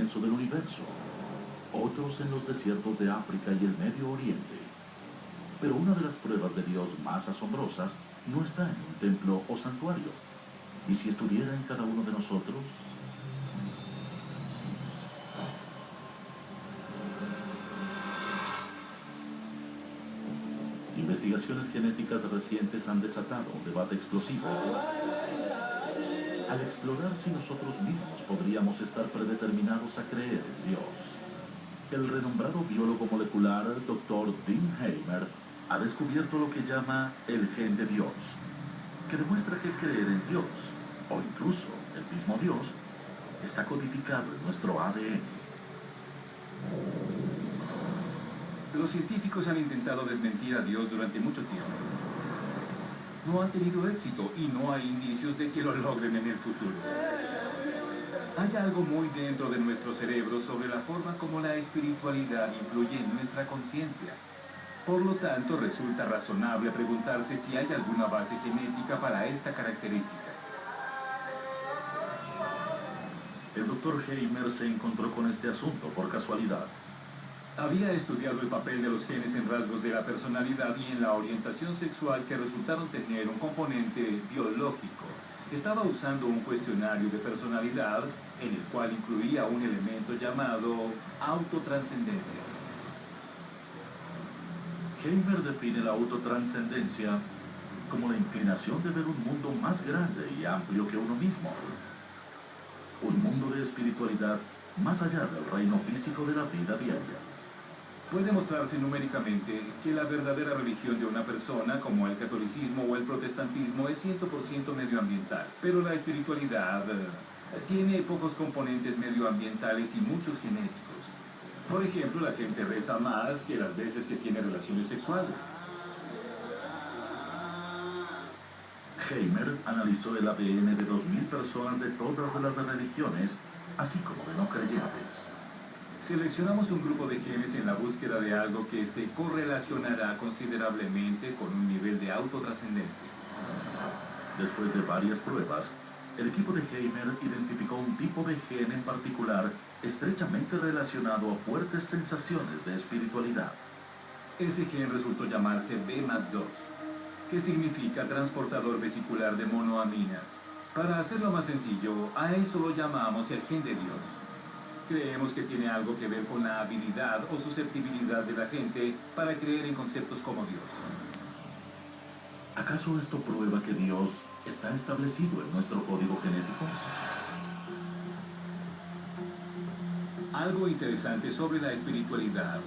comienzo del universo, otros en los desiertos de África y el Medio Oriente. Pero una de las pruebas de Dios más asombrosas no está en un templo o santuario. ¿Y si estuviera en cada uno de nosotros? Investigaciones genéticas recientes han desatado un debate explosivo al explorar si nosotros mismos podríamos estar predeterminados a creer en Dios. El renombrado biólogo molecular Dr. Dean Hamer ha descubierto lo que llama el gen de Dios, que demuestra que creer en Dios, o incluso el mismo Dios, está codificado en nuestro ADN. Los científicos han intentado desmentir a Dios durante mucho tiempo. No han tenido éxito y no hay indicios de que lo logren en el futuro. Hay algo muy dentro de nuestro cerebro sobre la forma como la espiritualidad influye en nuestra conciencia. Por lo tanto, resulta razonable preguntarse si hay alguna base genética para esta característica. El Dr. Hamer se encontró con este asunto por casualidad. Había estudiado el papel de los genes en rasgos de la personalidad y en la orientación sexual que resultaron tener un componente biológico. Estaba usando un cuestionario de personalidad en el cual incluía un elemento llamado autotranscendencia. Hamer define la autotranscendencia como la inclinación de ver un mundo más grande y amplio que uno mismo. Un mundo de espiritualidad más allá del reino físico de la vida diaria. Puede mostrarse numéricamente que la verdadera religión de una persona, como el catolicismo o el protestantismo, es 100% medioambiental, pero la espiritualidad tiene pocos componentes medioambientales y muchos genéticos. Por ejemplo, la gente reza más que las veces que tiene relaciones sexuales. Hamer analizó el ADN de 2.000 personas de todas las religiones, así como de no creyentes. Seleccionamos un grupo de genes en la búsqueda de algo que se correlacionará considerablemente con un nivel de autotrascendencia. Después de varias pruebas, el equipo de Hamer identificó un tipo de gen en particular estrechamente relacionado a fuertes sensaciones de espiritualidad. Ese gen resultó llamarse BMAT2, que significa transportador vesicular de monoaminas. Para hacerlo más sencillo, a eso lo llamamos el gen de Dios. Creemos que tiene algo que ver con la habilidad o susceptibilidad de la gente para creer en conceptos como Dios. ¿Acaso esto prueba que Dios está establecido en nuestro código genético? Algo interesante sobre la espiritualidad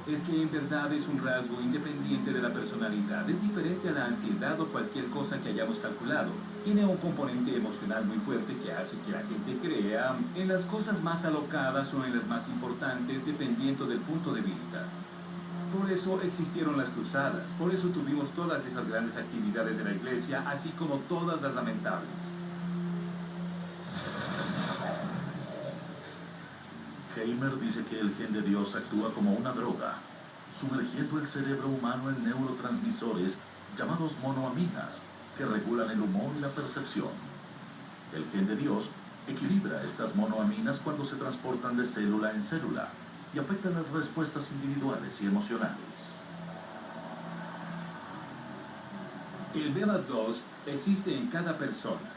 es que en verdad es un rasgo independiente de la personalidad. Es diferente a la ansiedad o cualquier cosa que hayamos calculado. Tiene un componente emocional muy fuerte que hace que la gente crea en las cosas más alocadas o en las más importantes, dependiendo del punto de vista. Por eso existieron las cruzadas, por eso tuvimos todas esas grandes actividades de la iglesia, así como todas las lamentables. Hamer dice que el gen de Dios actúa como una droga, sumergiendo el cerebro humano en neurotransmisores llamados monoaminas, que regulan el humor y la percepción. El gen de Dios equilibra estas monoaminas cuando se transportan de célula en célula y afecta las respuestas individuales y emocionales. El BMAT2 existe en cada persona.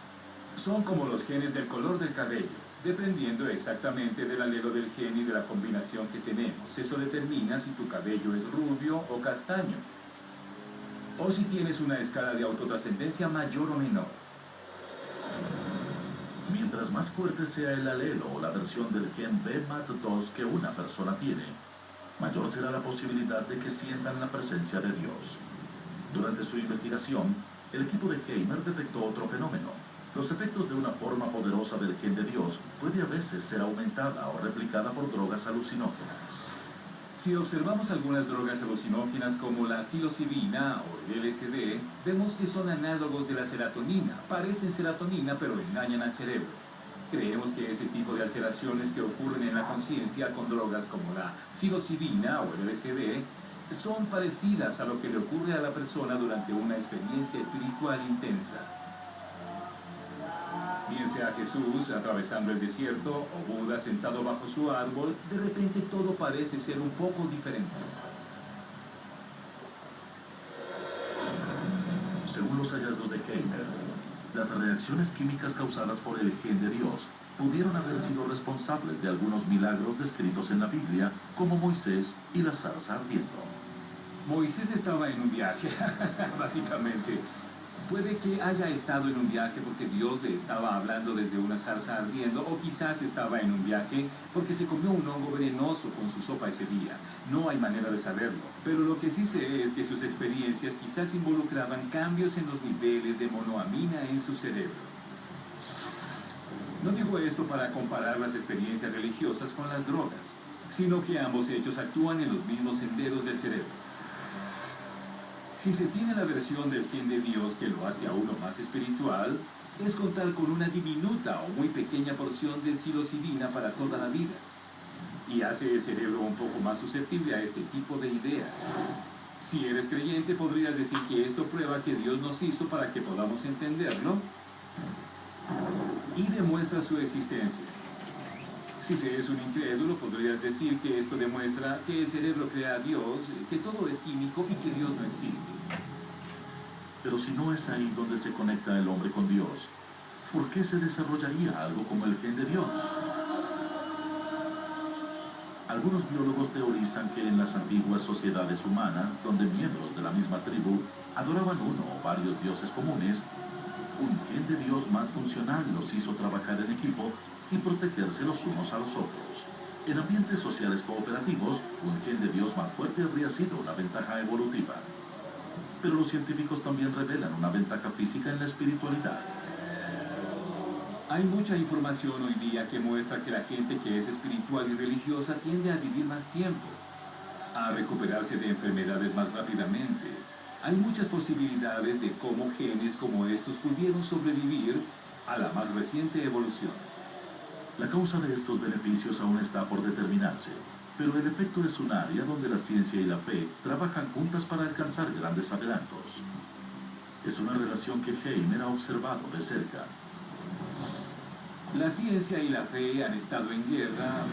Son como los genes del color del cabello. Dependiendo exactamente del alelo del gen y de la combinación que tenemos. Eso determina si tu cabello es rubio o castaño. O si tienes una escala de autotrascendencia mayor o menor. Mientras más fuerte sea el alelo o la versión del gen BMAT2 que una persona tiene, mayor será la posibilidad de que sientan la presencia de Dios. Durante su investigación, el equipo de Hamer detectó otro fenómeno. Los efectos de una forma poderosa del gen de Dios puede a veces ser aumentada o replicada por drogas alucinógenas. Si observamos algunas drogas alucinógenas como la psilocibina o el LSD, vemos que son análogos de la serotonina. Parecen serotonina pero engañan al cerebro. Creemos que ese tipo de alteraciones que ocurren en la conciencia con drogas como la psilocibina o el LSD son parecidas a lo que le ocurre a la persona durante una experiencia espiritual intensa. Bien sea Jesús atravesando el desierto o Buda sentado bajo su árbol, de repente todo parece ser un poco diferente. Según los hallazgos de Heimer, las reacciones químicas causadas por el gen de Dios pudieron haber sido responsables de algunos milagros descritos en la Biblia, como Moisés y la zarza ardiendo. Moisés estaba en un viaje, básicamente. Puede que haya estado en un viaje porque Dios le estaba hablando desde una zarza ardiendo, o quizás estaba en un viaje porque se comió un hongo venenoso con su sopa ese día. No hay manera de saberlo, pero lo que sí sé es que sus experiencias quizás involucraban cambios en los niveles de monoamina en su cerebro. No digo esto para comparar las experiencias religiosas con las drogas, sino que ambos hechos actúan en los mismos senderos del cerebro. Si se tiene la versión del gen de Dios que lo hace a uno más espiritual, es contar con una diminuta o muy pequeña porción de psilocibina para toda la vida. Y hace el cerebro un poco más susceptible a este tipo de ideas. Si eres creyente, podrías decir que esto prueba que Dios nos hizo para que podamos entenderlo y demuestra su existencia. Si se es un incrédulo, podrías decir que esto demuestra que el cerebro crea a Dios, que todo es químico y que Dios no existe. Pero si no es ahí donde se conecta el hombre con Dios, ¿por qué se desarrollaría algo como el gen de Dios? Algunos biólogos teorizan que en las antiguas sociedades humanas, donde miembros de la misma tribu adoraban uno o varios dioses comunes, un gen de Dios más funcional los hizo trabajar en equipo y protegerse los unos a los otros. En ambientes sociales cooperativos, un gen de Dios más fuerte habría sido una ventaja evolutiva. Pero los científicos también revelan una ventaja física en la espiritualidad. Hay mucha información hoy día que muestra que la gente que es espiritual y religiosa tiende a vivir más tiempo, a recuperarse de enfermedades más rápidamente. Hay muchas posibilidades de cómo genes como estos pudieron sobrevivir a la más reciente evolución. La causa de estos beneficios aún está por determinarse, pero el efecto es un área donde la ciencia y la fe trabajan juntas para alcanzar grandes adelantos. Es una relación que Heimer ha observado de cerca. La ciencia y la fe han estado en guerra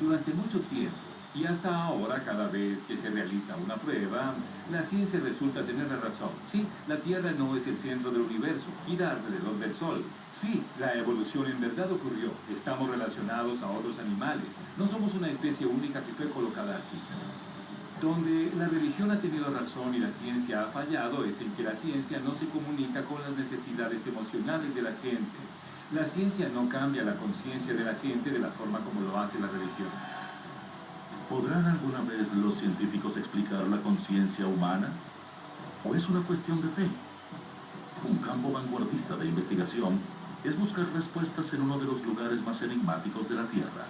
durante mucho tiempo. Y hasta ahora, cada vez que se realiza una prueba, la ciencia resulta tener la razón. Sí, la Tierra no es el centro del universo, gira alrededor del Sol. Sí, la evolución en verdad ocurrió. Estamos relacionados a otros animales. No somos una especie única que fue colocada aquí. Donde la religión ha tenido razón y la ciencia ha fallado es en que la ciencia no se comunica con las necesidades emocionales de la gente. La ciencia no cambia la conciencia de la gente de la forma como lo hace la religión. ¿Podrán alguna vez los científicos explicar la conciencia humana? ¿O es una cuestión de fe? Un campo vanguardista de investigación es buscar respuestas en uno de los lugares más enigmáticos de la Tierra.